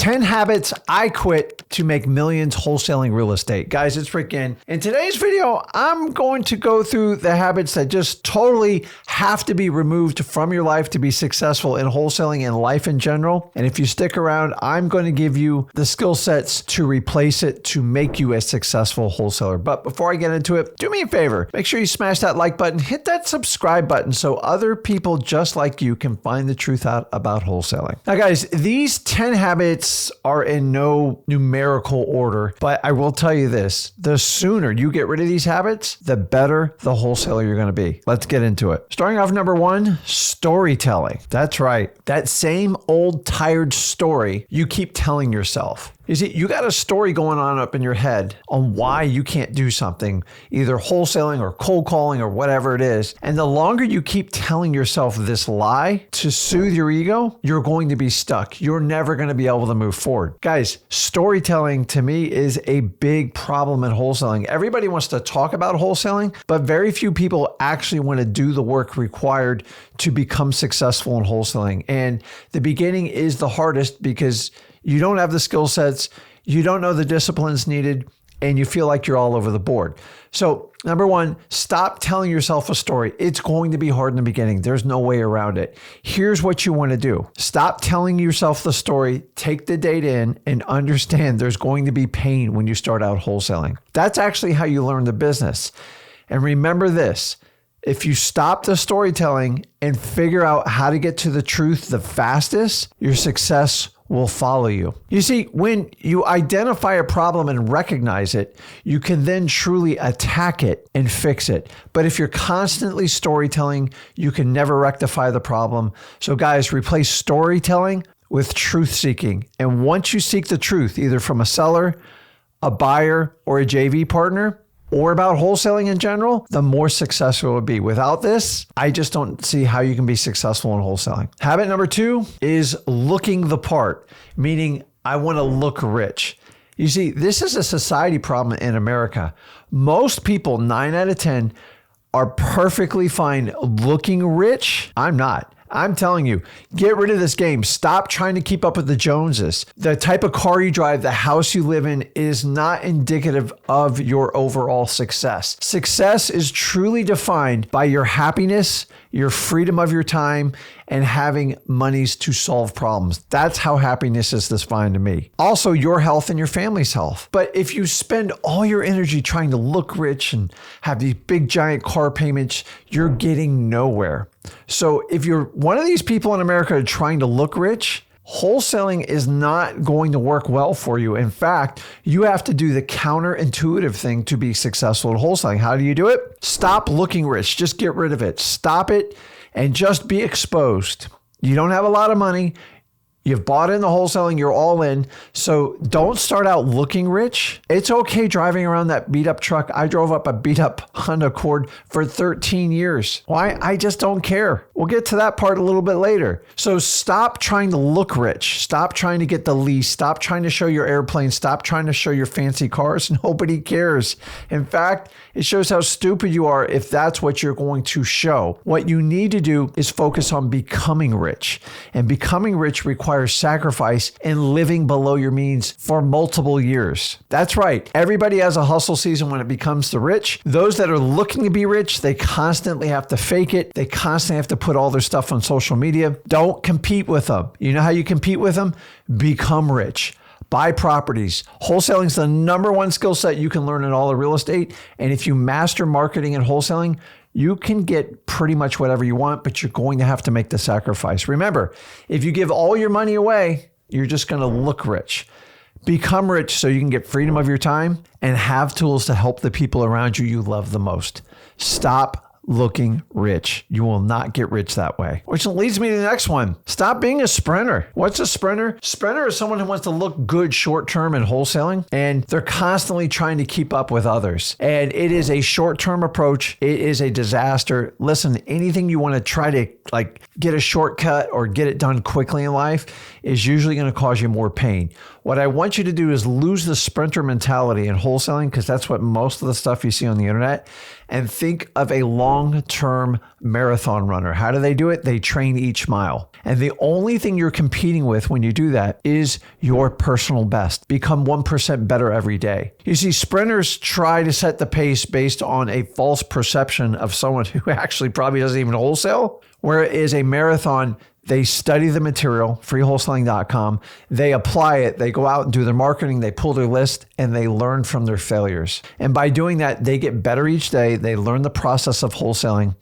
10 habits I quit to make millions wholesaling real estate. Guys, it's freaking. In today's video, I'm going to go through the habits that just totally have to be removed from your life to be successful in wholesaling and life in general. And if you stick around, I'm going to give you the skill sets to replace it to make you a successful wholesaler. But before I get into it, do me a favor. Make sure you smash that like button, hit that subscribe button so other people just like you can find the truth out about wholesaling. Now, guys, these 10 habits are in no numerical order, but I will tell you this, the sooner you get rid of these habits, the better the wholesaler you're going to be. Let's get into it. Starting off, number one, storytelling. That's right. That same old tired story you keep telling yourself. You see, you got a story going on up in your head on why you can't do something, either wholesaling or cold calling or whatever it is. And the longer you keep telling yourself this lie to soothe your ego, you're going to be stuck. You're never going to be able to move forward. Guys, storytelling to me is a big problem in wholesaling. Everybody wants to talk about wholesaling, but very few people actually want to do the work required to become successful in wholesaling. And the beginning is the hardest because you don't have the skill sets, you don't know the disciplines needed, and you feel like you're all over the board. So number one, stop telling yourself a story. It's going to be hard in the beginning. There's no way around it. Here's what you want to do. Stop telling yourself the story, take the data in, and understand there's going to be pain when you start out wholesaling. That's actually how you learn the business. And remember this, if you stop the storytelling and figure out how to get to the truth the fastest, your success will follow you. You see, when you identify a problem and recognize it, you can then truly attack it and fix it. But if you're constantly storytelling, you can never rectify the problem. So guys, replace storytelling with truth seeking. And once you seek the truth, either from a seller, a buyer, or a JV partner, or about wholesaling in general, the more successful it will be. Without this, I just don't see how you can be successful in wholesaling. Habit number two is looking the part, meaning I want to look rich. You see, this is a society problem in America. Most people, 9 out of 10, are perfectly fine looking rich. I'm not. I'm telling you, get rid of this game. Stop trying to keep up with the Joneses. The type of car you drive, the house you live in is not indicative of your overall success. Success is truly defined by your happiness, your freedom of your time, and having monies to solve problems. That's how happiness is defined to me. Also, your health and your family's health. But if you spend all your energy trying to look rich and have these big giant car payments, you're getting nowhere. So if you're one of these people in America trying to look rich, wholesaling is not going to work well for you. In fact, you have to do the counterintuitive thing to be successful in wholesaling. How do you do it? Stop looking rich. Just get rid of it. Stop it and just be exposed. You don't have a lot of money. You've bought in the wholesaling, you're all in. So don't start out looking rich. It's okay driving around that beat up truck. I drove up a beat up Honda Accord for 13 years. Why? I just don't care. We'll get to that part a little bit later. So stop trying to look rich. Stop trying to get the lease. Stop trying to show your airplane. Stop trying to show your fancy cars. Nobody cares. In fact, it shows how stupid you are if that's what you're going to show. What you need to do is focus on becoming rich. And becoming rich requires sacrifice and living below your means for multiple years. That's right. Everybody has a hustle season when it becomes the rich. Those that are looking to be rich, they constantly have to fake it. They constantly have to put all their stuff on social media. Don't compete with them. You know how you compete with them? Become rich. Buy properties. Wholesaling is the number one skill set you can learn in all of real estate. And if you master marketing and wholesaling, you can get pretty much whatever you want, but you're going to have to make the sacrifice. Remember, if you give all your money away, you're just going to look rich. Become rich so you can get freedom of your time and have tools to help the people around you you love the most. Stop looking rich. You will not get rich that way. Which leads me to the next one. Stop being a sprinter. What's a sprinter? Sprinter is someone who wants to look good short-term in wholesaling, and they're constantly trying to keep up with others. And it is a short-term approach. It is a disaster. Listen, anything you want to try to get a shortcut or get it done quickly in life is usually going to cause you more pain. What I want you to do is lose the sprinter mentality in wholesaling, because that's what most of the stuff you see on the internet, and think of a long-term marathon runner. How do they do it? They train each mile. And the only thing you're competing with when you do that is your personal best. Become 1% better every day. You see, sprinters try to set the pace based on a false perception of someone who actually probably doesn't even wholesale, whereas a marathon, they study the material, freewholesaling.com. They apply it. They go out and do their marketing. They pull their list and they learn from their failures. And by doing that, they get better each day. They learn the process of wholesaling.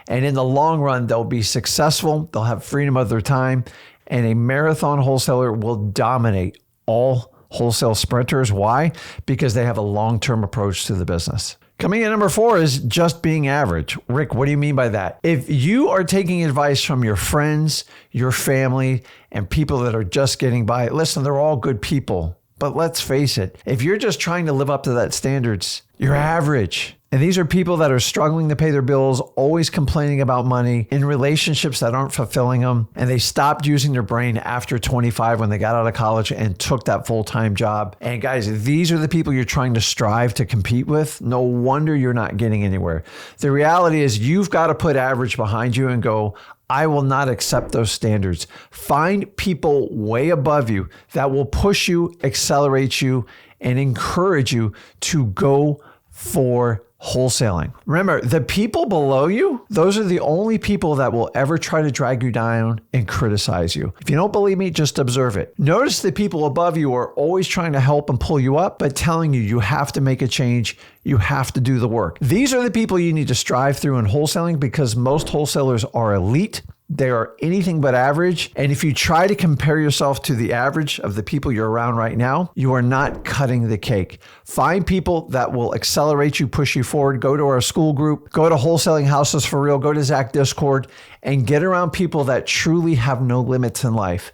And in the long run, they'll be successful. They'll have freedom of their time. And a marathon wholesaler will dominate all wholesale sprinters. Why? Because they have a long-term approach to the business. Coming in number 4 is just being average. Rick, what do you mean by that? If you are taking advice from your friends, your family, and people that are just getting by, listen, they're all good people. But let's face it, if you're just trying to live up to that standards, you're average. And these are people that are struggling to pay their bills, always complaining about money, in relationships that aren't fulfilling them. And they stopped using their brain after 25 when they got out of college and took that full-time job. And guys, these are the people you're trying to strive to compete with. No wonder you're not getting anywhere. The reality is you've got to put average behind you and go, I will not accept those standards. Find people way above you that will push you, accelerate you, and encourage you to go for wholesaling. Remember, the people below you, those are the only people that will ever try to drag you down and criticize you. If you don't believe me, just observe it. Notice the people above you are always trying to help and pull you up, but telling you you have to make a change. You have to do the work. These are the people you need to strive through in wholesaling because most wholesalers are elite. They are anything but average. And if you try to compare yourself to the average of the people you're around right now, you are not cutting the cake. Find people that will accelerate you, push you forward. Go to our school group, go to Wholesaling Houses for Real, go to Zach Discord, and get around people that truly have no limits in life.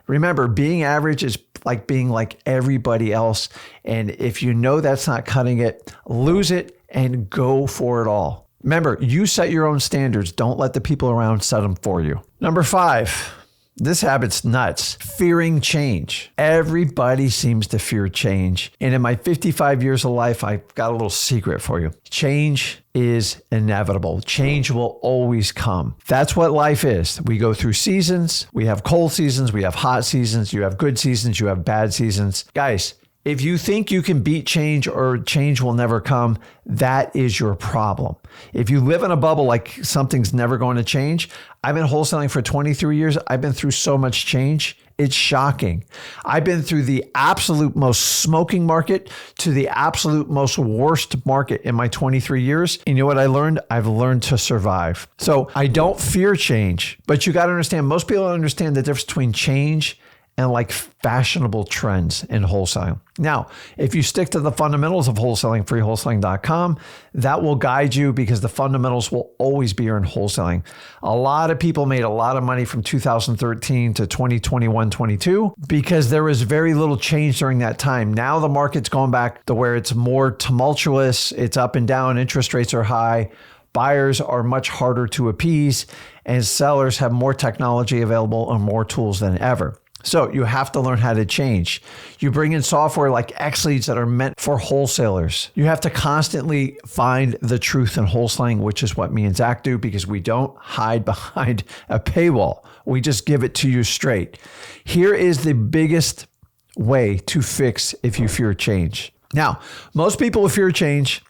Remember, being average is like being like everybody else. And if you know that's not cutting it, lose it and go for it all. Remember, you set your own standards. Don't let the people around set them for you. Number 5, this habit's nuts. Fearing change. Everybody seems to fear change. And in my 55 years of life, I've got a little secret for you. Change is inevitable. Change will always come. That's what life is. We go through seasons. We have cold seasons. We have hot seasons. You have good seasons. You have bad seasons. Guys, if you think you can beat change or change will never come, that is your problem. If you live in a bubble like something's never going to change, I've been wholesaling for 23 years. I've been through so much change. It's shocking. I've been through the absolute most smoking market to the absolute most worst market in my 23 years. And you know what I learned? I've learned to survive. So I don't fear change, but you got to understand, most people don't understand the difference between change and like fashionable trends in wholesaling. Now, if you stick to the fundamentals of wholesaling, freewholesaling.com, that will guide you because the fundamentals will always be in wholesaling. A lot of people made a lot of money from 2013 to 2021, 22 because there was very little change during that time. Now the market's going back to where it's more tumultuous, it's up and down, interest rates are high, buyers are much harder to appease, and sellers have more technology available and more tools than ever. So you have to learn how to change. You bring in software like X-Leads that are meant for wholesalers. You have to constantly find the truth in wholesaling, which is what me and Zach do because we don't hide behind a paywall. We just give it to you straight. Here is the biggest way to fix if you fear change. Now, most people who fear change,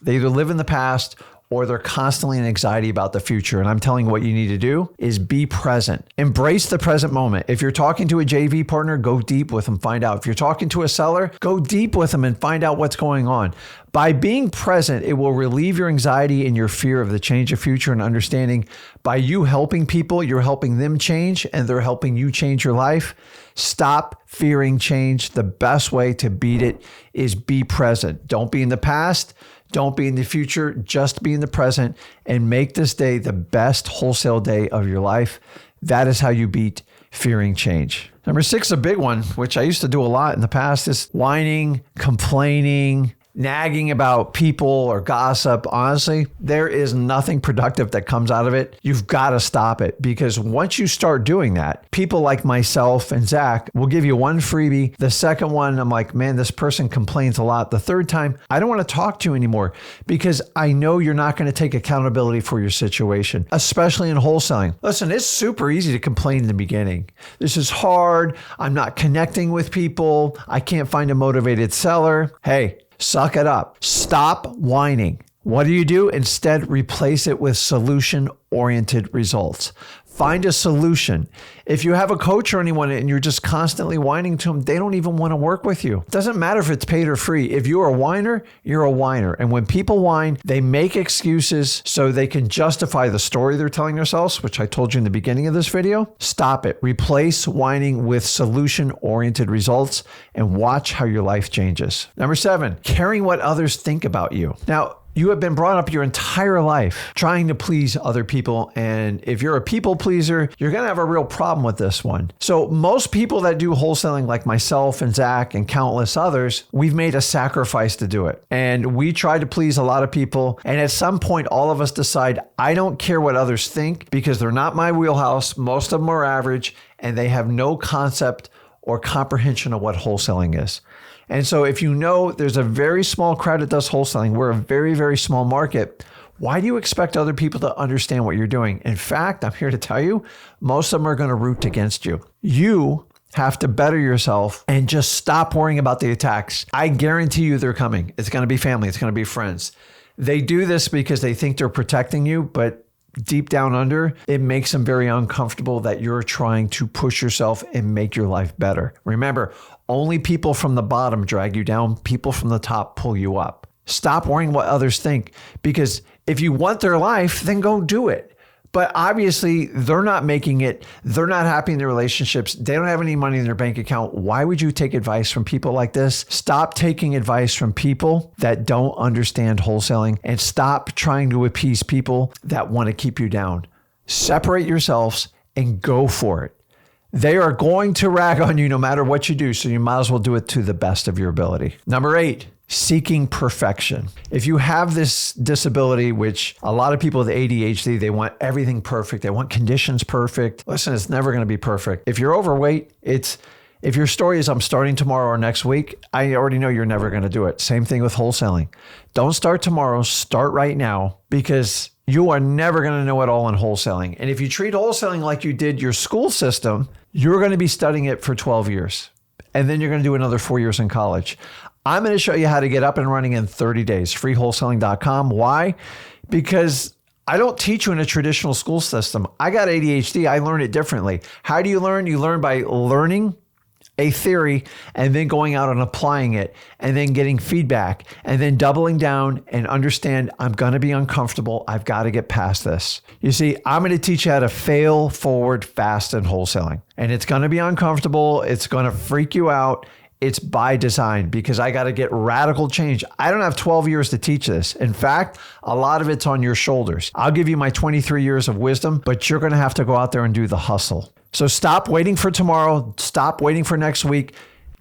they either live in the past or they're constantly in anxiety about the future. And I'm telling you what you need to do is be present. Embrace the present moment. If you're talking to a JV partner, go deep with them, find out. If you're talking to a seller, go deep with them and find out what's going on. By being present, it will relieve your anxiety and your fear of the change of future and understanding by you helping people, you're helping them change and they're helping you change your life. Stop fearing change. The best way to beat it is be present. Don't be in the past. Don't be in the future, just be in the present and make this day the best wholesale day of your life. That is how you beat fearing change. Number 6, a big one, which I used to do a lot in the past, is whining, complaining, nagging about people or gossip, honestly, there is nothing productive that comes out of it. You've got to stop it, because once you start doing that, people like myself and Zach will give you one freebie. The second one, I'm like, man, this person complains a lot. The third time, I don't want to talk to you anymore, because I know you're not going to take accountability for your situation, especially in wholesaling. Listen, it's super easy to complain in the beginning. This is hard. I'm not connecting with people. I can't find a motivated seller. Hey, suck it up. Stop whining. What do? Instead, replace it with solution-oriented results. Find a solution. If you have a coach or anyone and you're just constantly whining to them, they don't even want to work with you. It doesn't matter if it's paid or free. If you're a whiner, you're a whiner. And when people whine, they make excuses so they can justify the story they're telling themselves, which I told you in the beginning of this video. Stop it. Replace whining with solution-oriented results and watch how your life changes. Number 7, caring what others think about you. Now, you have been brought up your entire life trying to please other people. And if you're a people pleaser, you're going to have a real problem with this one. So most people that do wholesaling, like myself and Zach and countless others, we've made a sacrifice to do it. And we try to please a lot of people. And at some point, all of us decide, I don't care what others think, because they're not my wheelhouse. Most of them are average and they have no concept or comprehension of what wholesaling is. And so if you know there's a very small crowd that does wholesaling, we're a very, very small market. Why do you expect other people to understand what you're doing? In fact, I'm here to tell you, most of them are going to root against you. You have to better yourself and just stop worrying about the attacks. I guarantee you they're coming. It's going to be family. It's going to be friends. They do this because they think they're protecting you, but deep down under, it makes them very uncomfortable that you're trying to push yourself and make your life better. Remember, only people from the bottom drag you down. People from the top pull you up. Stop worrying what others think, because if you want their life, then go do it. But obviously, they're not making it. They're not happy in their relationships. They don't have any money in their bank account. Why would you take advice from people like this? Stop taking advice from people that don't understand wholesaling, and stop trying to appease people that want to keep you down. Separate yourselves and go for it. They are going to rag on you no matter what you do, so you might as well do it to the best of your ability. Number 8, seeking perfection. If you have this disability, which a lot of people with ADHD, they want everything perfect. They want conditions perfect. Listen, it's never going to be perfect. If you're overweight, if your story is I'm starting tomorrow or next week, I already know you're never going to do it. Same thing with wholesaling. Don't start tomorrow, start right now, because you are never going to know it all in wholesaling. And if you treat wholesaling like you did your school system, you're going to be studying it for 12 years. And then you're going to do another 4 years in college. I'm going to show you how to get up and running in 30 days, freewholesaling.com. Why? Because I don't teach you in a traditional school system. I got ADHD. I learn it differently. How do you learn? You learn by learning a theory and then going out and applying it and then getting feedback and then doubling down and understand I'm going to be uncomfortable. I've got to get past this. You see, I'm going to teach you how to fail forward fast in wholesaling, and it's going to be uncomfortable. It's going to freak you out. It's by design, because I got to get radical change. I don't have 12 years to teach this. In fact, a lot of it's on your shoulders. I'll give you my 23 years of wisdom, but you're going to have to go out there and do the hustle. So stop waiting for tomorrow. Stop waiting for next week.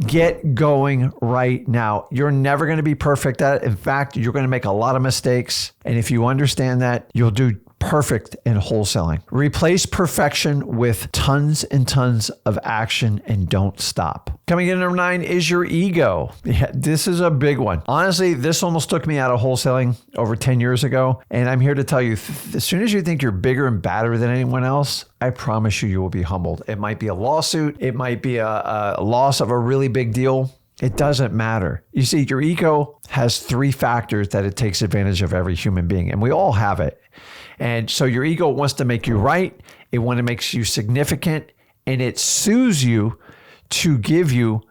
Get going right now. You're never going to be perfect at it. In fact, you're going to make a lot of mistakes. And if you understand that, you'll do perfect in wholesaling. Replace perfection with tons and tons of action, and don't stop. Coming in at number 9 is your ego. Yeah, this is a big one. Honestly, this almost took me out of wholesaling over 10 years ago. And I'm here to tell you, as soon as you think you're bigger and badder than anyone else, I promise you, you will be humbled. It might be a lawsuit. It might be a loss of a really big deal. It doesn't matter. You see, your ego has 3 factors that it takes advantage of every human being, and we all have it. And so your ego wants to make you right. It wants to make you significant, and it sues you to give you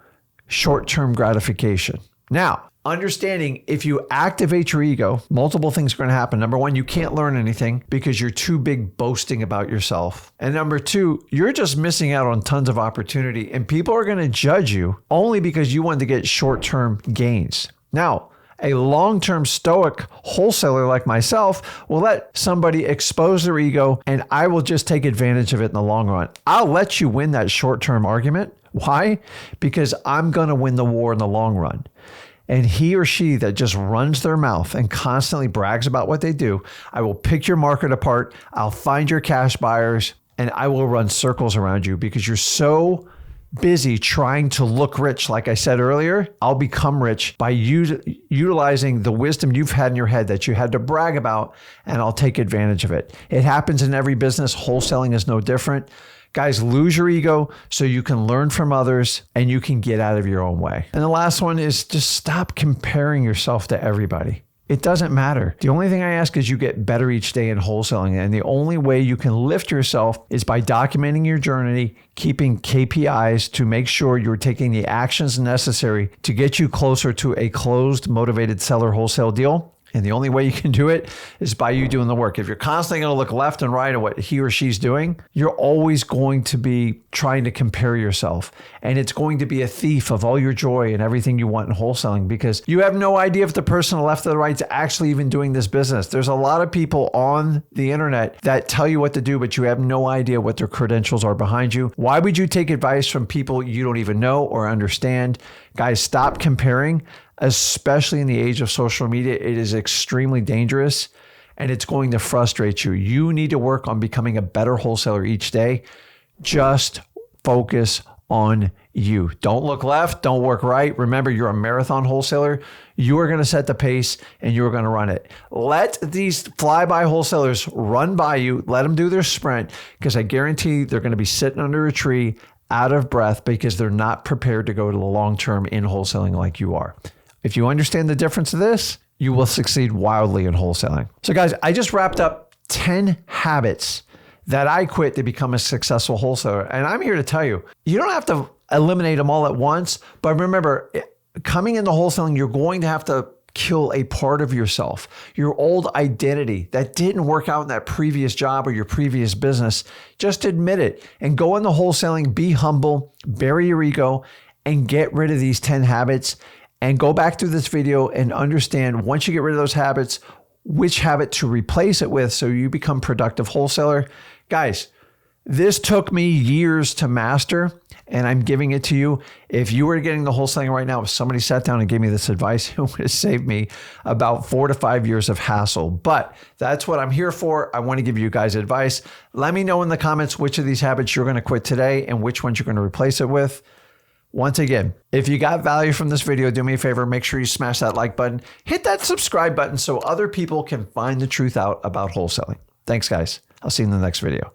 short-term gratification. Now, understanding if you activate your ego, multiple things are going to happen. Number 1, you can't learn anything because you're too big boasting about yourself. And number 2, you're just missing out on tons of opportunity, and people are going to judge you only because you want to get short-term gains. Now, a long-term stoic wholesaler like myself will let somebody expose their ego, and I will just take advantage of it in the long run. I'll let you win that short-term argument. Why? Because I'm going to win the war in the long run. and he or she that just runs their mouth and constantly brags about what they do, I will pick your market apart. I'll find your cash buyers and I will run circles around you because you're so busy trying to look rich. Like I said earlier, I'll become rich by utilizing the wisdom you've had in your head that you had to brag about, and I'll take advantage of it. It happens in every business. Wholesaling is no different. Guys, lose your ego so you can learn from others and you can get out of your own way. And the last one is just stop comparing yourself to everybody. It doesn't matter. The only thing I ask is you get better each day in wholesaling. And the only way you can lift yourself is by documenting your journey, keeping KPIs to make sure you're taking the actions necessary to get you closer to a closed, motivated seller wholesale deal. And the only way you can do it is by you doing the work. If you're constantly going to look left and right at what he or she's doing, you're always going to be trying to compare yourself. And it's going to be a thief of all your joy and everything you want in wholesaling because you have no idea if the person to the left or the right is actually even doing this business. There's a lot of people on the internet that tell you what to do, but you have no idea what their credentials are behind you. Why would you take advice from people you don't even know or understand? Guys, stop comparing. Especially in the age of social media, it is extremely dangerous and it's going to frustrate you. You need to work on becoming a better wholesaler each day. Just focus on you. Don't look left, don't work right. Remember, you're a marathon wholesaler. You are going to set the pace and you are going to run it. Let these fly-by wholesalers run by you. Let them do their sprint because I guarantee they're going to be sitting under a tree out of breath because they're not prepared to go to the long term in wholesaling like you are. If you understand the difference of this, you will succeed wildly in wholesaling. So guys, I just wrapped up 10 habits that I quit to become a successful wholesaler. And I'm here to tell you, you don't have to eliminate them all at once. But remember, coming into wholesaling, you're going to have to kill a part of yourself, your old identity that didn't work out in that previous job or your previous business. Just admit it and go into wholesaling, be humble, bury your ego, and get rid of these 10 habits. And go back through this video and understand once you get rid of those habits, which habit to replace it with so you become productive wholesaler. Guys, this took me years to master and I'm giving it to you. If you were getting the wholesaling right now, if somebody sat down and gave me this advice, it would have saved me about 4 to 5 years of hassle. But that's what I'm here for. I want to give you guys advice. Let me know in the comments which of these habits you're going to quit today and which ones you're going to replace it with. Once again, if you got value from this video, do me a favor, make sure you smash that like button, hit that subscribe button so other people can find the truth out about wholesaling. Thanks, guys. I'll see you in the next video.